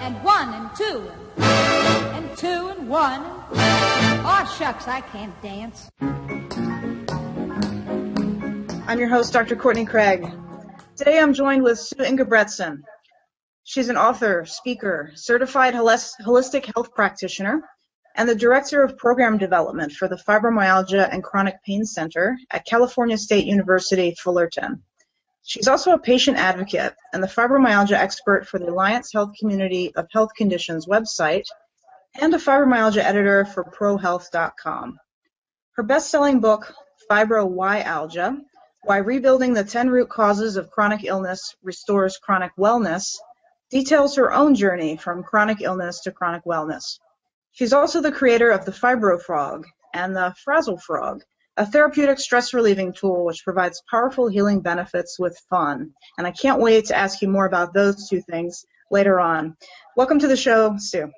and 1 and 2 and 2 and 1. Oh, shucks, I can't dance. I'm your host, Dr. Courtney Craig. Today I'm joined with Sue Ingebretson. She's an author, speaker, certified holistic health practitioner, and the Director of Program Development for the Fibromyalgia and Chronic Pain Center at California State University, Fullerton. She's also a patient advocate and the fibromyalgia expert for the Alliance Health Community of Health Conditions website and a fibromyalgia editor for ProHealth.com. Her best-selling book, Fibromyalgia, Why Rebuilding the 10 Root Causes of Chronic Illness Restores Chronic Wellness, details her own journey from chronic illness to chronic wellness. She's also the creator of the Fibro Frog and the Frazzle Frog, a therapeutic stress-relieving tool which provides powerful healing benefits with fun. And I can't wait to ask you more about those two things later on. Welcome to the show, Sue.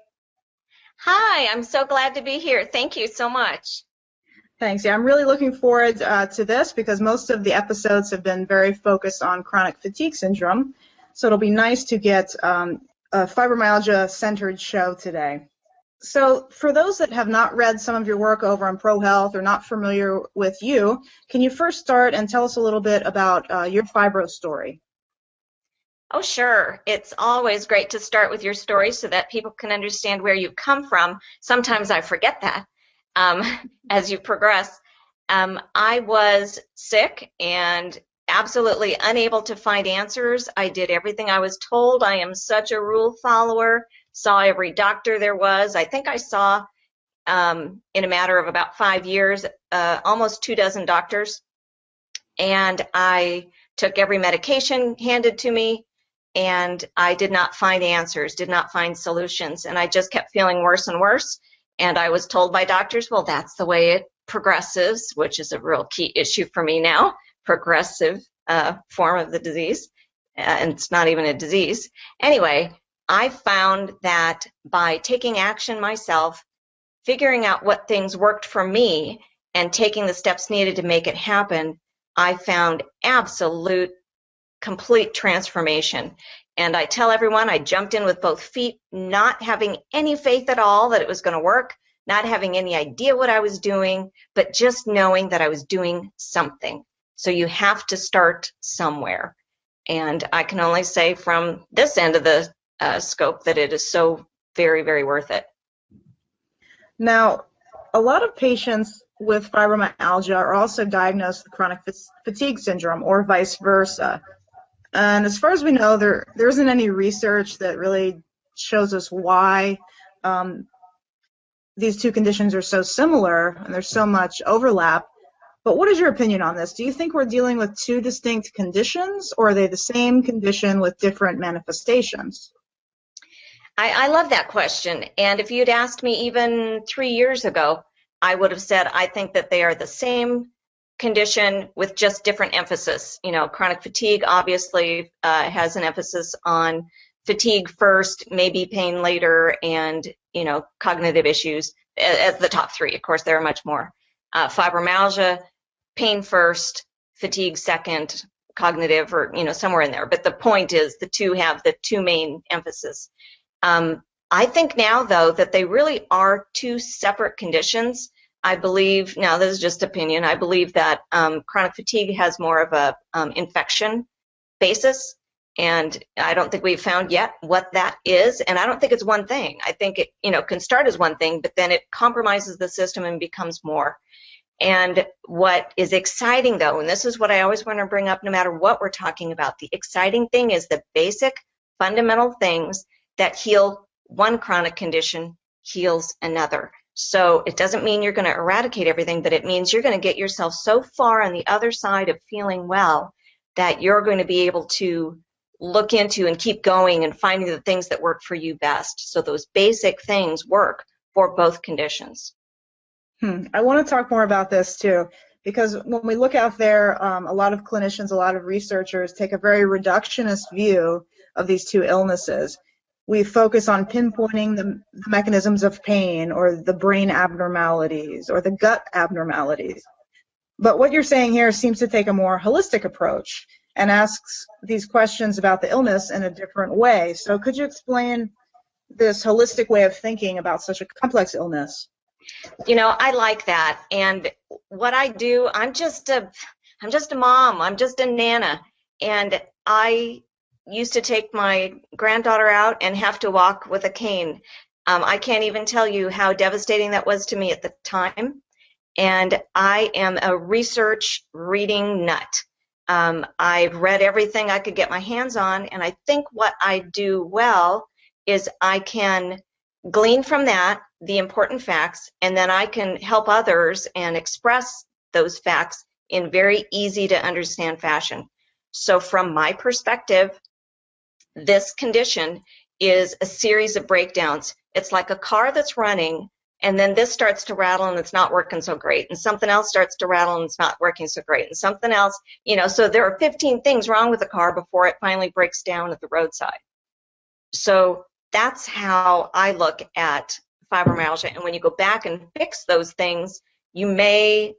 Hi, I'm so glad to be here. Thank you so much. Thanks. Yeah, I'm really looking forward to this because most of the episodes have been very focused on chronic fatigue syndrome. So it'll be nice to get a fibromyalgia-centered show today. So for those that have not read some of your work over on ProHealth or not familiar with you, can you first start and tell us a little bit about your fibro story? Oh, sure. It's always great to start with your story so that people can understand where you've come from. Sometimes I forget that as you progress. I was sick and absolutely unable to find answers. I did everything I was told. I am such a rule follower. Saw every doctor there was. I think I saw, in a matter of about 5 years, almost 24 doctors. And I took every medication handed to me, and I did not find answers, did not find solutions. And I just kept feeling worse and worse. And I was told by doctors, well, that's the way it progresses, which is a real key issue for me now, progressive form of the disease. And it's not even a disease. Anyway, I found that by taking action myself, figuring out what things worked for me, and taking the steps needed to make it happen, I found absolute, complete transformation. And I tell everyone I jumped in with both feet, not having any faith at all that it was going to work, not having any idea what I was doing, but just knowing that I was doing something. So you have to start somewhere. And I can only say from this end of the scope that it is so very, very worth it. Now, a lot of patients with fibromyalgia are also diagnosed with chronic fatigue syndrome or vice versa. And as far as we know, there isn't any research that really shows us why these two conditions are so similar and there's so much overlap. But what is your opinion on this? Do you think we're dealing with two distinct conditions, or are they the same condition with different manifestations? I love that question. And if you'd asked me even 3 years ago, I would have said I think that they are the same condition with just different emphasis. You know, chronic fatigue obviously has an emphasis on fatigue first, maybe pain later, and, you know, cognitive issues as the top three. Of course, there are much more. Fibromyalgia, pain first, fatigue second, cognitive, or, you know, somewhere in there. But the point is the two have the two main emphasis. I think now, though, that they really are two separate conditions. I believe, now this is just opinion, I believe that chronic fatigue has more of a infection basis, and I don't think we've found yet what that is, and I don't think it's one thing. I think it, you know, can start as one thing, but then it compromises the system and becomes more. And what is exciting, though, and this is what I always want to bring up no matter what we're talking about, the exciting thing is the basic fundamental things that heal one chronic condition heals another. So it doesn't mean you're going to eradicate everything, but it means you're going to get yourself so far on the other side of feeling well that you're going to be able to look into and keep going and finding the things that work for you best. So those basic things work for both conditions. I want to talk more about this too, because when we look out there, a lot of clinicians, a lot of researchers take a very reductionist view of these two illnesses. We focus on pinpointing the mechanisms of pain or the brain abnormalities or the gut abnormalities. But what you're saying here seems to take a more holistic approach and asks these questions about the illness in a different way. So could you explain this holistic way of thinking about such a complex illness. I like that. And what I do, I'm just a mom. I'm just a nana. And I used to take my granddaughter out and have to walk with a cane. I can't even tell you how devastating that was to me at the time. And I am a research reading nut. I've read everything I could get my hands on, and I think what I do well is I can glean from that the important facts, and then I can help others and express those facts in very easy to understand fashion. So from my perspective, this condition is a series of breakdowns. It's like a car that's running, and then this starts to rattle and it's not working so great, and something else starts to rattle and it's not working so great, and something else, so there are 15 things wrong with the car before it finally breaks down at the roadside. So that's how I look at fibromyalgia. And when you go back and fix those things, you may,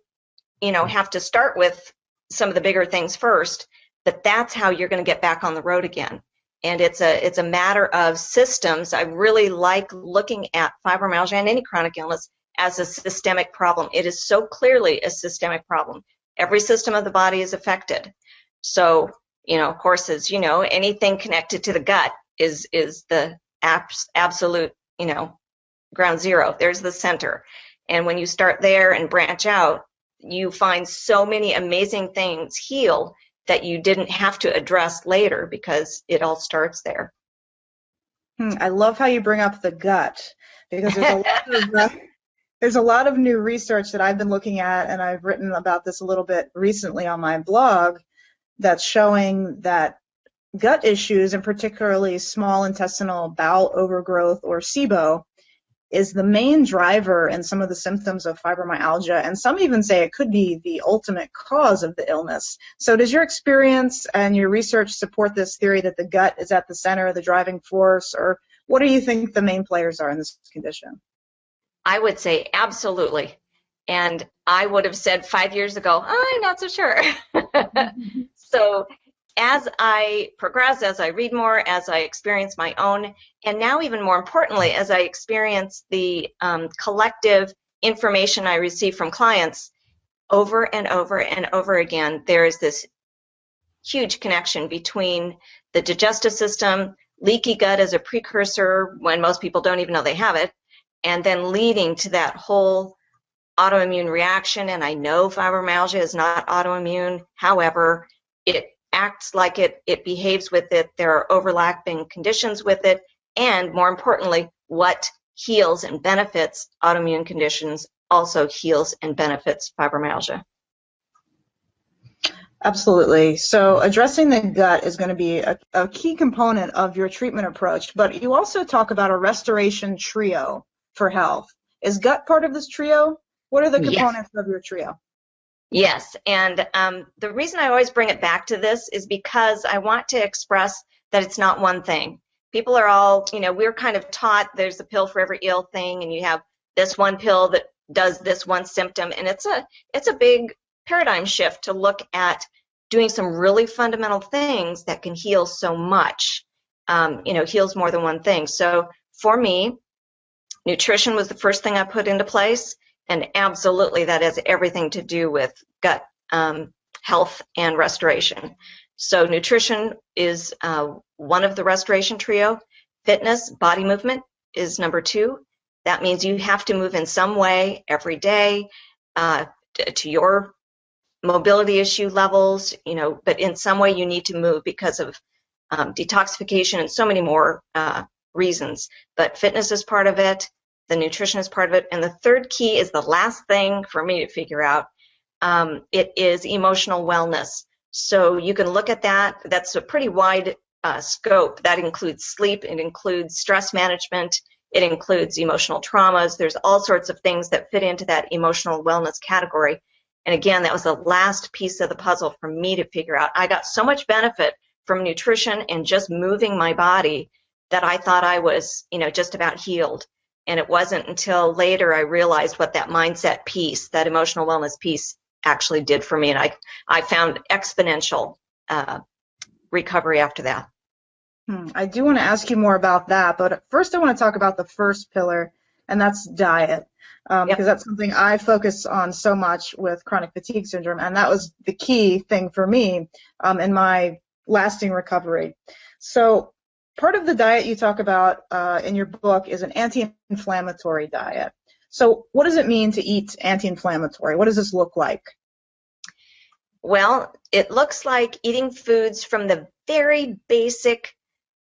have to start with some of the bigger things first, but that's how you're going to get back on the road again. And it's a matter of systems. I really like looking at fibromyalgia and any chronic illness as a systemic problem. It is so clearly a systemic problem. Every system of the body is affected. So, of course, as you know, anything connected to the gut is the absolute, ground zero. There's the center. And when you start there and branch out, you find so many amazing things heal that you didn't have to address later because it all starts there. I love how you bring up the gut, because there's a lot of new research that I've been looking at, and I've written about this a little bit recently on my blog, that's showing that gut issues, and particularly small intestinal bowel overgrowth, or SIBO, is the main driver in some of the symptoms of fibromyalgia, and some even say it could be the ultimate cause of the illness. So does your experience and your research support this theory that the gut is at the center of the driving force, or what do you think the main players are in this condition? I would say absolutely. And I would have said 5 years ago, I'm not so sure. So as I progress, as I read more, as I experience my own, and now even more importantly, as I experience the collective information I receive from clients over and over and over again, there is this huge connection between the digestive system, leaky gut as a precursor when most people don't even know they have it, and then leading to that whole autoimmune reaction. And I know fibromyalgia is not autoimmune. However, it acts like it behaves with it. There are overlapping conditions with it. And more importantly, what heals and benefits autoimmune conditions also heals and benefits fibromyalgia. Absolutely. So addressing the gut is going to be a key component of your treatment approach, but you also talk about a restoration trio for health. Is gut part of this trio? What are the components of your trio? Yes, and the reason I always bring it back to this is because I want to express that it's not one thing. People are all, we're kind of taught there's a pill for every ill thing, and you have this one pill that does this one symptom, and it's a big paradigm shift to look at doing some really fundamental things that can heal so much, heals more than one thing. So for me, nutrition was the first thing I put into place. And absolutely, that has everything to do with gut health and restoration. So nutrition is one of the restoration trio. Fitness, body movement is number 2. That means you have to move in some way every day to your mobility issue levels, but in some way you need to move because of detoxification and so many more reasons. But fitness is part of it. The nutrition is part of it. And the third key is the last thing for me to figure out. It is emotional wellness. So you can look at that. That's a pretty wide scope. That includes sleep. It includes stress management. It includes emotional traumas. There's all sorts of things that fit into that emotional wellness category. And again, that was the last piece of the puzzle for me to figure out. I got so much benefit from nutrition and just moving my body that I thought I was, just about healed. And it wasn't until later I realized what that mindset piece, that emotional wellness piece, actually did for me. And I found exponential recovery after that. I do want to ask you more about that, but first I want to talk about the first pillar, and that's diet, because that's something I focus on so much with chronic fatigue syndrome, and that was the key thing for me in my lasting recovery. So part of the diet you talk about in your book is an anti-inflammatory diet. So what does it mean to eat anti-inflammatory? What does this look like? Well, it looks like eating foods from the very basic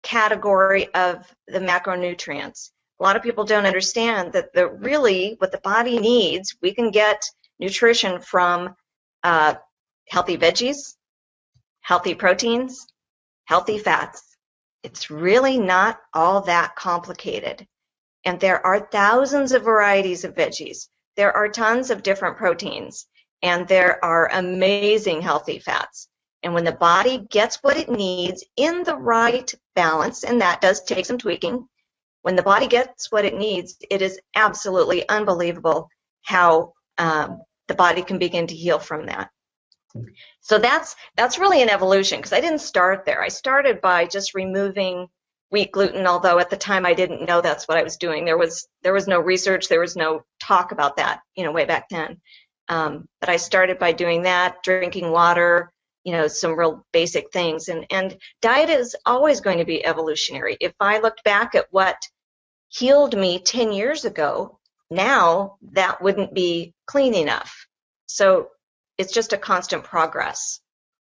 category of the macronutrients. A lot of people don't understand that really what the body needs, we can get nutrition from healthy veggies, healthy proteins, healthy fats. It's really not all that complicated. And there are thousands of varieties of veggies. There are tons of different proteins, and there are amazing healthy fats. And when the body gets what it needs in the right balance, and that does take some tweaking, when the body gets what it needs, it is absolutely unbelievable how the body can begin to heal from that. So that's really an evolution, because I didn't start there. I started by just removing wheat gluten, although at the time I didn't know that's what I was doing. There was no research, there was no talk about that, way back then. But I started by doing that, drinking water, some real basic things. And diet is always going to be evolutionary. If I looked back at what healed me 10 years ago, now that wouldn't be clean enough. So it's just a constant progress.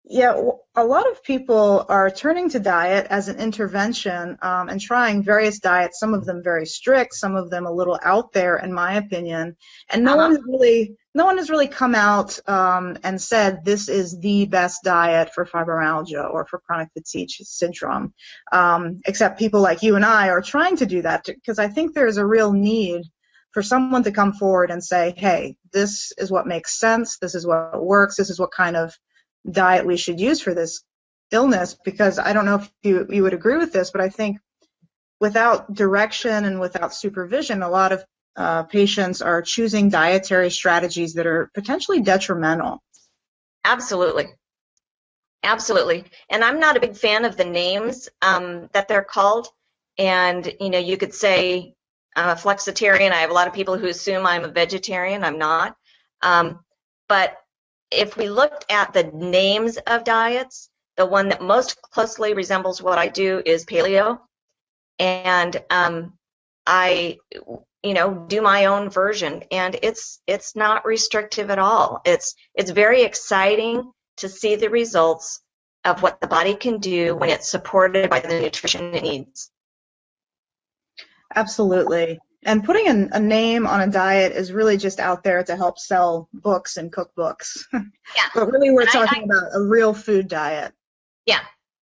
Yeah, a lot of people are turning to diet as an intervention and trying various diets, some of them very strict, some of them a little out there, in my opinion. And no one has really come out and said this is the best diet for fibromyalgia or for chronic fatigue syndrome, except people like you and I are trying to do that, because I think there's a real need for someone to come forward and say, hey, this is what makes sense, this is what works, this is what kind of diet we should use for this illness. Because I don't know if you would agree with this, but I think without direction and without supervision, a lot of patients are choosing dietary strategies that are potentially detrimental. Absolutely. Absolutely. And I'm not a big fan of the names that they're called. And, you could say I'm a flexitarian. I have a lot of people who assume I'm a vegetarian. I'm not. But if we looked at the names of diets, the one that most closely resembles what I do is paleo. And I, do my own version, and it's not restrictive at all. It's very exciting to see the results of what the body can do when it's supported by the nutrition it needs. Absolutely. And putting a name on a diet is really just out there to help sell books and cookbooks. Yeah. But really we're talking about a real food diet. Yeah,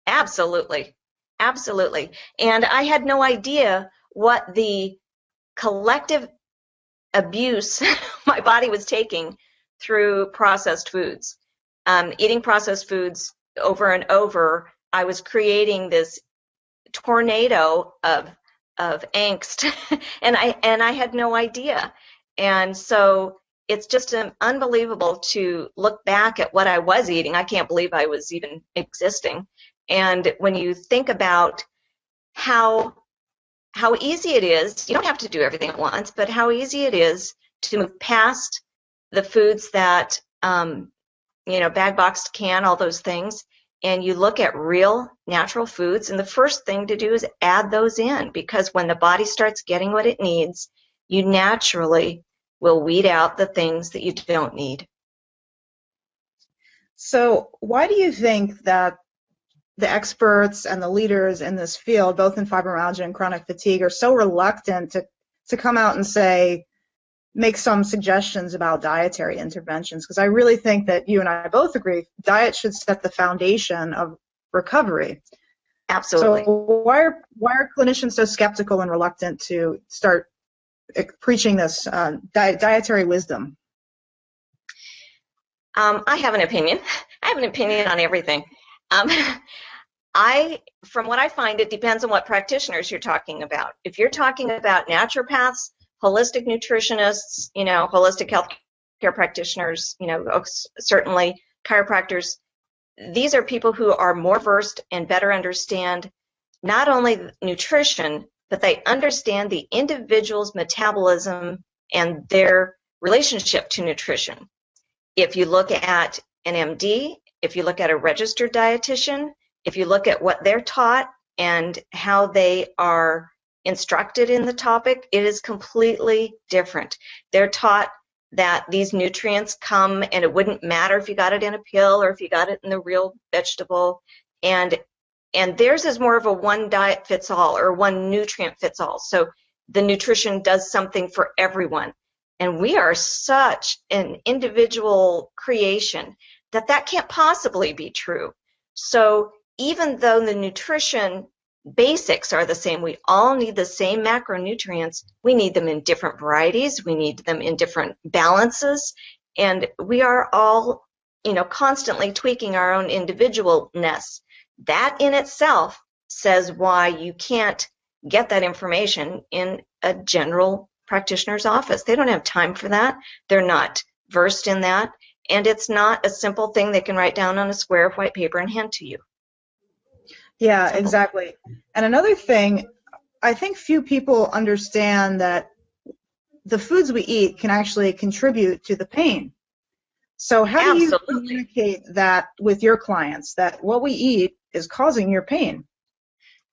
absolutely. Absolutely. And I had no idea what the collective abuse my body was taking through processed foods. Eating processed foods over and over, I was creating this tornado of angst, and I had no idea. And so it's just unbelievable to look back at what I was eating. I can't believe I was even existing. And when you think about how easy it is, you don't have to do everything at once, but how easy it is to move past the foods that, bag boxed can, all those things, and you look at real natural foods, and the first thing to do is add those in, because when the body starts getting what it needs, you naturally will weed out the things that you don't need. So why do you think that the experts and the leaders in this field, both in fibromyalgia and chronic fatigue, are so reluctant to come out and say, make some suggestions about dietary interventions? Because I really think that you and I both agree diet should set the foundation of recovery. Absolutely. So why are clinicians so skeptical and reluctant to start preaching this dietary wisdom? I have an opinion. I have an opinion on everything. From what I find, it depends on what practitioners you're talking about. If you're talking about naturopaths, holistic nutritionists, holistic health care practitioners, certainly chiropractors, these are people who are more versed and better understand not only nutrition, but they understand the individual's metabolism and their relationship to nutrition. If you look at an MD, if you look at a registered dietitian, if you look at what they're taught and how they are instructed in the topic, it is completely different. They're taught that these nutrients come and it wouldn't matter if you got it in a pill or if you got it in the real vegetable. And theirs is more of a one diet fits all or one nutrient fits all. So the nutrition does something for everyone. And we are such an individual creation that can't possibly be true. So even though the nutrition basics are the same, we all need the same macronutrients. We need them in different varieties. We need them in different balances. And we are all, constantly tweaking our own individualness. That in itself says why you can't get that information in a general practitioner's office. They don't have time for that. They're not versed in that. And it's not a simple thing they can write down on a square of white paper and hand to you. Yeah, exactly. And another thing, I think few people understand that the foods we eat can actually contribute to the pain. So how do you communicate that with your clients, that what we eat is causing your pain?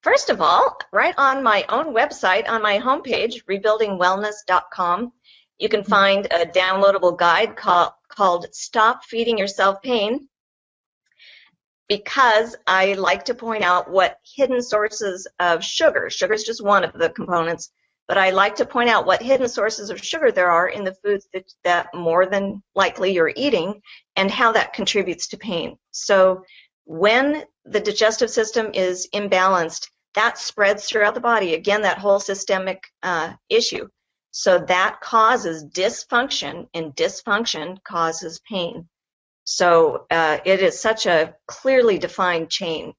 First of all, right on my own website, on my homepage, rebuildingwellness.com, you can find a downloadable guide called Stop Feeding Yourself Pain, because I like to point out what hidden sources of sugar is just one of the components, but I like to point out what hidden sources of sugar there are in the foods that more than likely you're eating and how that contributes to pain. So when the digestive system is imbalanced, that spreads throughout the body. Again, that whole systemic issue. So that causes dysfunction, and dysfunction causes pain. So it is such a clearly defined chain.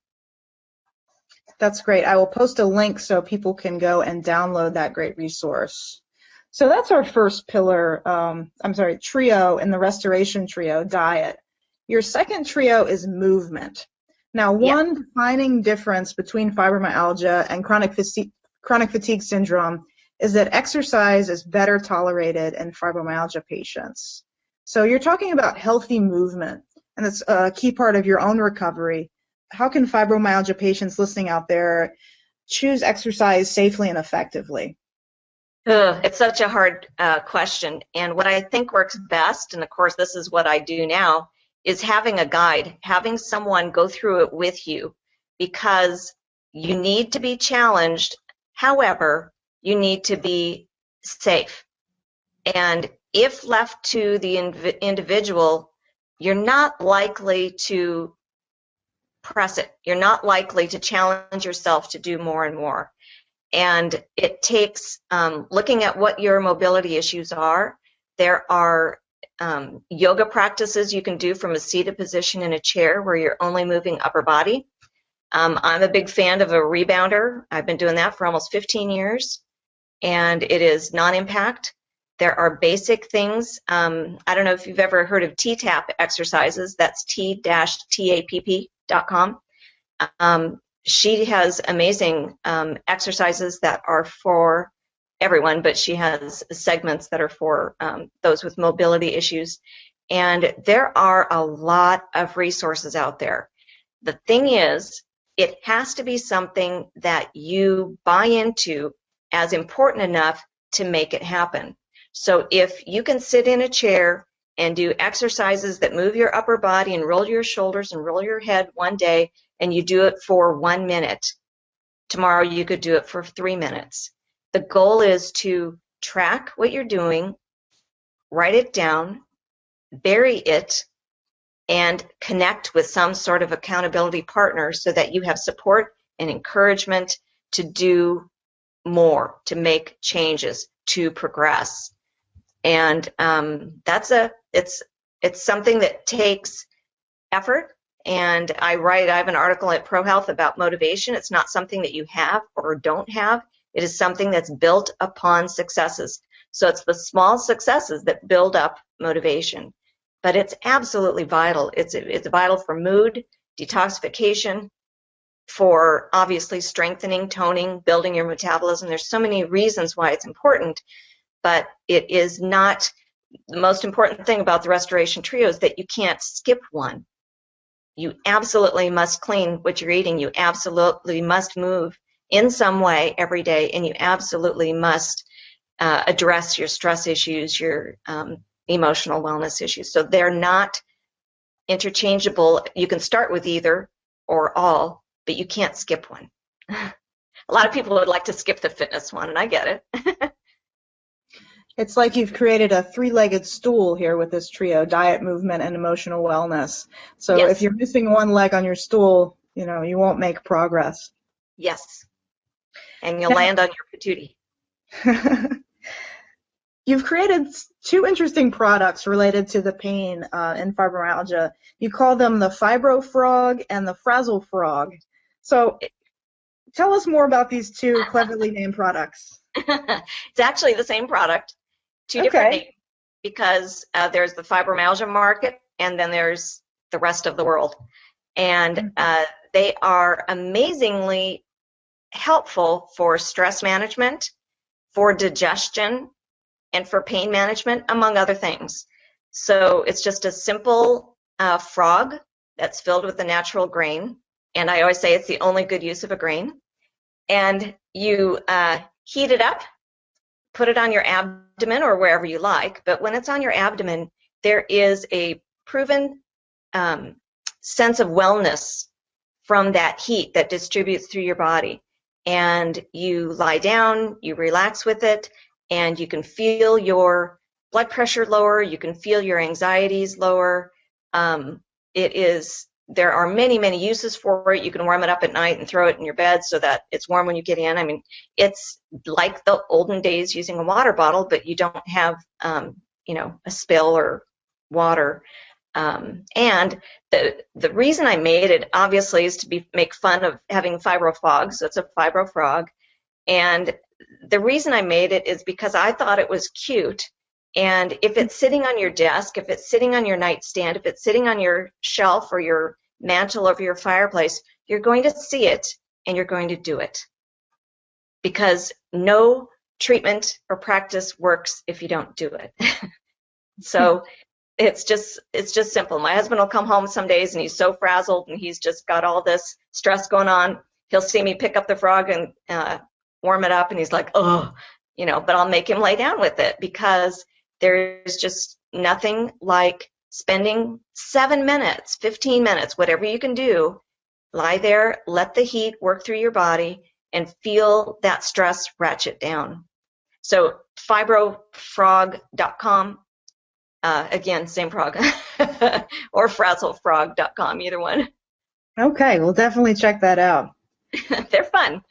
That's great. I will post a link so people can go and download that great resource. So that's our first pillar, trio in the restoration trio, diet. Your second trio is movement. Now, one defining difference between fibromyalgia and chronic fatigue syndrome is that exercise is better tolerated in fibromyalgia patients. So you're talking about healthy movement, and it's a key part of your own recovery. How can fibromyalgia patients listening out there choose exercise safely and effectively? It's such a hard question. And what I think works best, and of course this is what I do now, is having a guide, having someone go through it with you, because you need to be challenged. However, you need to be safe. And if left to the individual, you're not likely to press it. You're not likely to challenge yourself to do more and more. And it takes looking at what your mobility issues are. There are yoga practices you can do from a seated position in a chair where you're only moving upper body. I'm a big fan of a rebounder. I've been doing that for almost 15 years, and it is non-impact. There are basic things. I don't know if you've ever heard of T-TAP exercises. That's t-tapp.com. She has amazing exercises that are for everyone, but she has segments that are for those with mobility issues. And there are a lot of resources out there. The thing is, it has to be something that you buy into as important enough to make it happen. So if you can sit in a chair and do exercises that move your upper body and roll your shoulders and roll your head one day, and you do it for 1 minute, tomorrow you could do it for 3 minutes. The goal is to track what you're doing, write it down, bury it, and connect with some sort of accountability partner so that you have support and encouragement to do more, to make changes, to progress. And it's something that takes effort. And I have an article at ProHealth about motivation. It's not something that you have or don't have. It is something that's built upon successes. So it's the small successes that build up motivation. But it's absolutely vital. It's vital for mood, detoxification, for obviously strengthening, toning, building your metabolism. There's so many reasons why it's important, but it is not the most important thing about the restoration trio is that you can't skip one. You absolutely must clean what you're eating. You absolutely must move in some way every day, and you absolutely must address your stress issues, your emotional wellness issues. So they're not interchangeable. You can start with either or all, but you can't skip one. A lot of people would like to skip the fitness one, and I get it. It's like you've created a three-legged stool here with this trio: diet, movement, and emotional wellness. So Yes. if you're missing one leg on your stool, you won't make progress. Yes. And you'll land on your patootie. You've created two interesting products related to the pain in fibromyalgia. You call them the Fibro Frog and the Frazzle Frog. So tell us more about these two cleverly named products. It's actually the same product, two different names, because there's the fibromyalgia market and then there's the rest of the world. And they are amazingly helpful for stress management, for digestion, and for pain management, among other things. So it's just a simple frog that's filled with a natural grain. And I always say it's the only good use of a grain. And you heat it up, put it on your abdomen or wherever you like. But when it's on your abdomen, there is a proven sense of wellness from that heat that distributes through your body. And you lie down, you relax with it, and you can feel your blood pressure lower, you can feel your anxieties lower. There are many, many uses for it. You can warm it up at night and throw it in your bed so that it's warm when you get in. I mean, it's like the olden days using a water bottle, but you don't have, a spill or water. And the reason I made it, obviously, is to make fun of having fibro fog, so it's a fibro frog. And the reason I made it is because I thought it was cute. And if it's sitting on your desk, if it's sitting on your nightstand, if it's sitting on your shelf or your mantle over your fireplace, you're going to see it and you're going to do it. Because no treatment or practice works if you don't do it. So it's just simple. My husband will come home some days and he's so frazzled and he's just got all this stress going on. He'll see me pick up the frog and warm it up, and he's like, oh, but I'll make him lay down with it, because there's just nothing like spending 7 minutes, 15 minutes, whatever you can do, lie there, let the heat work through your body, and feel that stress ratchet down. So fibrofrog.com, again, same frog, or frazzlefrog.com, either one. Okay, we'll definitely check that out. They're fun.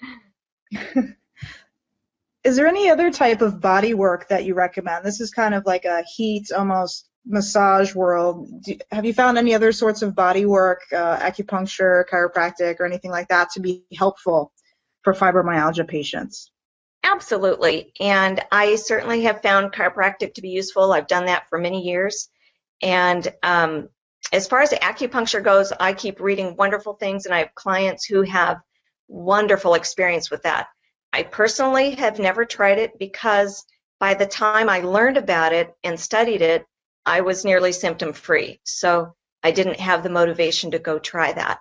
Is there any other type of body work that you recommend? This is kind of like a heat, almost massage world. Have you found any other sorts of body work, acupuncture, chiropractic, or anything like that to be helpful for fibromyalgia patients? Absolutely. And I certainly have found chiropractic to be useful. I've done that for many years. And as far as acupuncture goes, I keep reading wonderful things, and I have clients who have wonderful experience with that. I personally have never tried it because by the time I learned about it and studied it, I was nearly symptom-free. So I didn't have the motivation to go try that.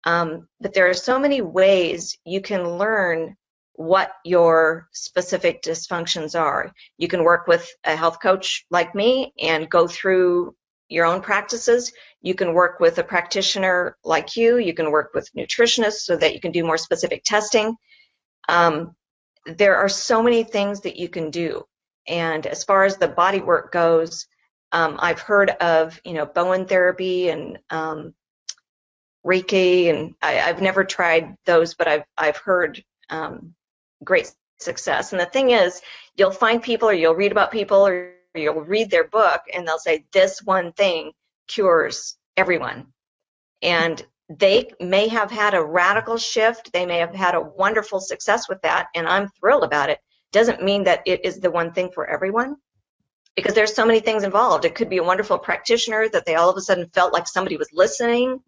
But there are so many ways you can learn what your specific dysfunctions are. You can work with a health coach like me and go through your own practices. You can work with a practitioner like you. You can work with nutritionists so that you can do more specific testing. There are so many things that you can do. And as far as the body work goes, I've heard of, Bowen therapy and Reiki, and I've never tried those, but I've heard great success. And the thing is, you'll find people, or you'll read about people, or you'll read their book, and they'll say this one thing cures everyone. And they may have had a radical shift. They may have had a wonderful success with that, and I'm thrilled about it. Doesn't mean that it is the one thing for everyone, because there's so many things involved. It could be a wonderful practitioner that they all of a sudden felt like somebody was listening,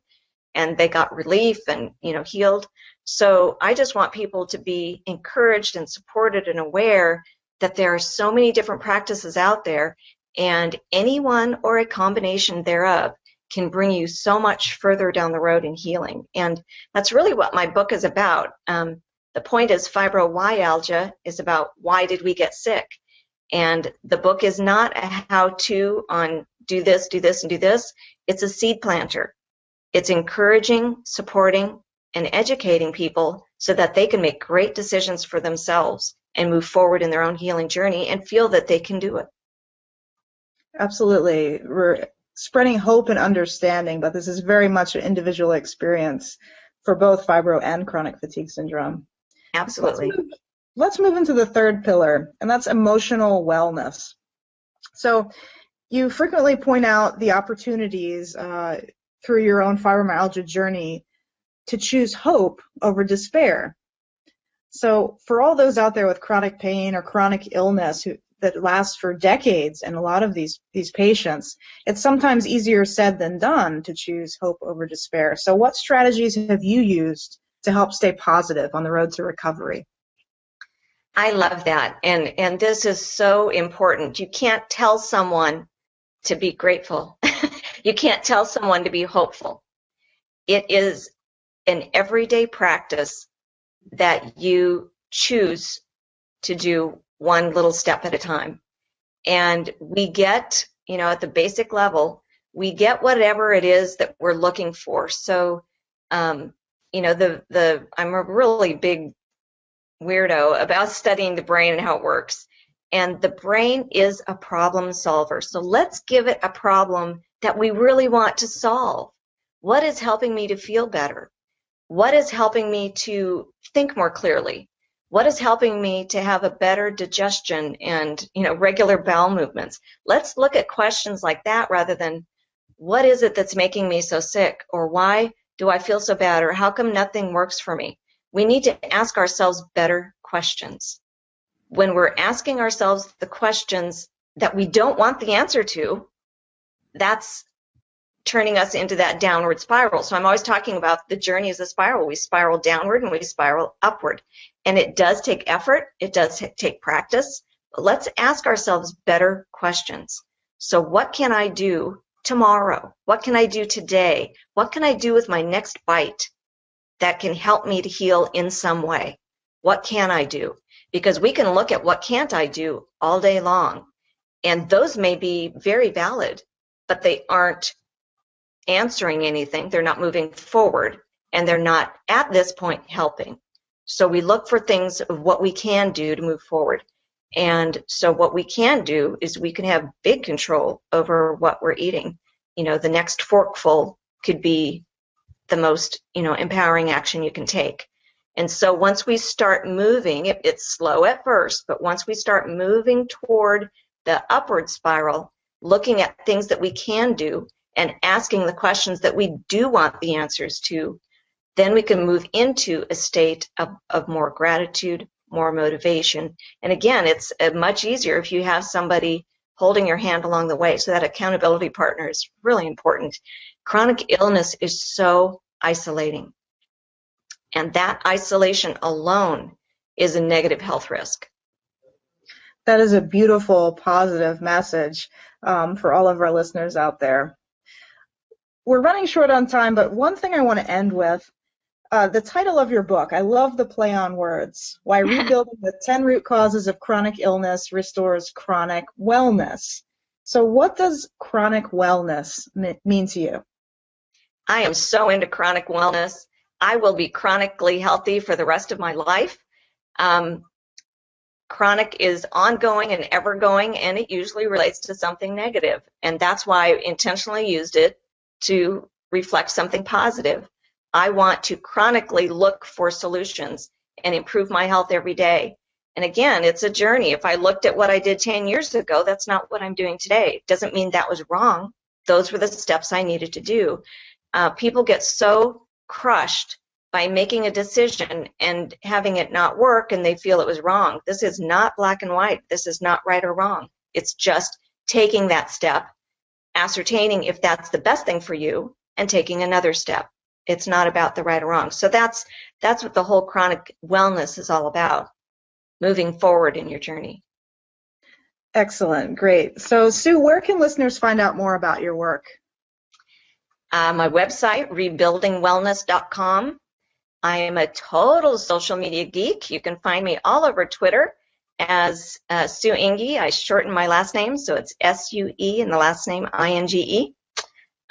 and they got relief and, healed. So I just want people to be encouraged and supported and aware that there are so many different practices out there, and any one or a combination thereof can bring you so much further down the road in healing. And that's really what my book is about. The point is, fibromyalgia is about why did we get sick? And the book is not a how-to on do this, and do this. It's a seed planter. It's encouraging, supporting, and educating people so that they can make great decisions for themselves and move forward in their own healing journey and feel that they can do it. Absolutely. We're spreading hope and understanding, but this is very much an individual experience for both fibro and chronic fatigue syndrome. Absolutely. Let's move into the third pillar, and that's emotional wellness. So you frequently point out the opportunities through your own fibromyalgia journey to choose hope over despair. So for all those out there with chronic pain or chronic illness that lasts for decades, and a lot of these patients, it's sometimes easier said than done to choose hope over despair. So what strategies have you used to help stay positive on the road to recovery? I love that. And this is so important. You can't tell someone to be grateful. You can't tell someone to be hopeful. It is an everyday practice that you choose to do one little step at a time. And we get, at the basic level, we get whatever it is that we're looking for. So, I'm a really big weirdo about studying the brain and how it works. And the brain is a problem solver. So let's give it a problem that we really want to solve. What is helping me to feel better? What is helping me to think more clearly? What is helping me to have a better digestion and, regular bowel movements? Let's look at questions like that rather than what is it that's making me so sick, or why do I feel so bad, or how come nothing works for me? We need to ask ourselves better questions. When we're asking ourselves the questions that we don't want the answer to, that's turning us into that downward spiral. So I'm always talking about the journey as a spiral. We spiral downward and we spiral upward. And it does take effort. It does take practice. But let's ask ourselves better questions. So what can I do tomorrow? What can I do today? What can I do with my next bite that can help me to heal in some way? What can I do? Because we can look at what can't I do all day long. And those may be very valid, but they aren't answering anything. They're not moving forward, and they're not at this point helping. So we look for things of what we can do to move forward. And so what we can do is we can have big control over what we're eating. The next forkful could be the most, empowering action you can take. And so once we start moving, it's slow at first, but once we start moving toward the upward spiral, looking at things that we can do and asking the questions that we do want the answers to, then we can move into a state of more gratitude, more motivation. And again, it's much easier if you have somebody holding your hand along the way. So that accountability partner is really important. Chronic illness is so isolating. And that isolation alone is a negative health risk. That is a beautiful, positive message for all of our listeners out there. We're running short on time, but one thing I want to end with, the title of your book, I love the play on words, Why Rebuilding the 10 Root Causes of Chronic Illness Restores Chronic Wellness. So what does chronic wellness mean to you? I am so into chronic wellness. I will be chronically healthy for the rest of my life. Chronic is ongoing and ever going, and it usually relates to something negative. And that's why I intentionally used it to reflect something positive. I want to chronically look for solutions and improve my health every day. And again, it's a journey. If I looked at what I did 10 years ago, that's not what I'm doing today. It doesn't mean that was wrong. Those were the steps I needed to do. People get so crushed by making a decision and having it not work, and they feel it was wrong. This is not black and white. This is not right or wrong. It's just taking that step, ascertaining if that's the best thing for you, and taking another step. It's not about the right or wrong. So that's what the whole chronic wellness is all about, moving forward in your journey. Excellent. Great. So, Sue, where can listeners find out more about your work? My website, rebuildingwellness.com. I am a total social media geek. You can find me all over Twitter as Sue Inge. I shorten my last name, so it's S-U-E and the last name I-N-G-E.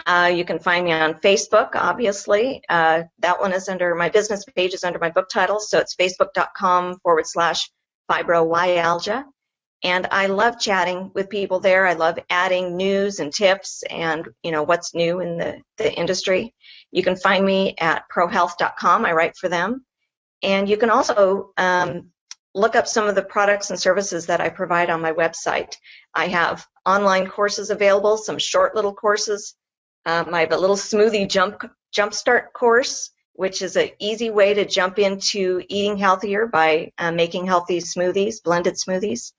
You can find me on Facebook, obviously. That one is under my business page, is under my book title, so it's facebook.com/fibromyalgia. And I love chatting with people there. I love adding news and tips and, what's new in the industry. You can find me at prohealth.com. I write for them. And you can also look up some of the products and services that I provide on my website. I have online courses available, some short little courses. I have a little smoothie jumpstart course, which is an easy way to jump into eating healthier by making healthy smoothies, blended smoothies.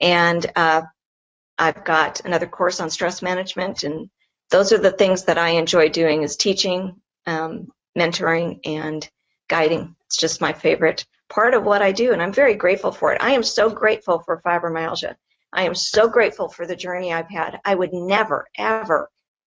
And I've got another course on stress management, and those are the things that I enjoy doing, is teaching, mentoring, and guiding. It's just my favorite part of what I do, and I'm very grateful for it. I am so grateful for fibromyalgia. I am so grateful for the journey I've had. I would never, ever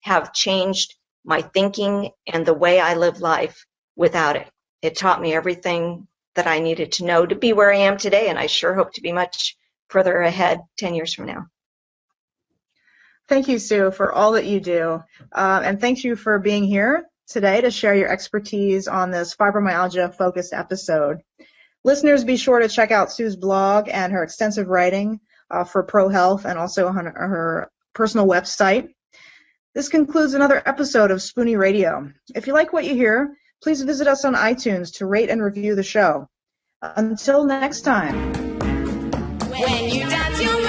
have changed my thinking and the way I live life without it. It taught me everything that I needed to know to be where I am today, and I sure hope to be much further ahead 10 years from now. Thank you, Sue, for all that you do. And thank you for being here today to share your expertise on this fibromyalgia-focused episode. Listeners, be sure to check out Sue's blog and her extensive writing for ProHealth, and also on her personal website. This concludes another episode of Spoonie Radio. If you like what you hear, please visit us on iTunes to rate and review the show. Until next time. When you dance, you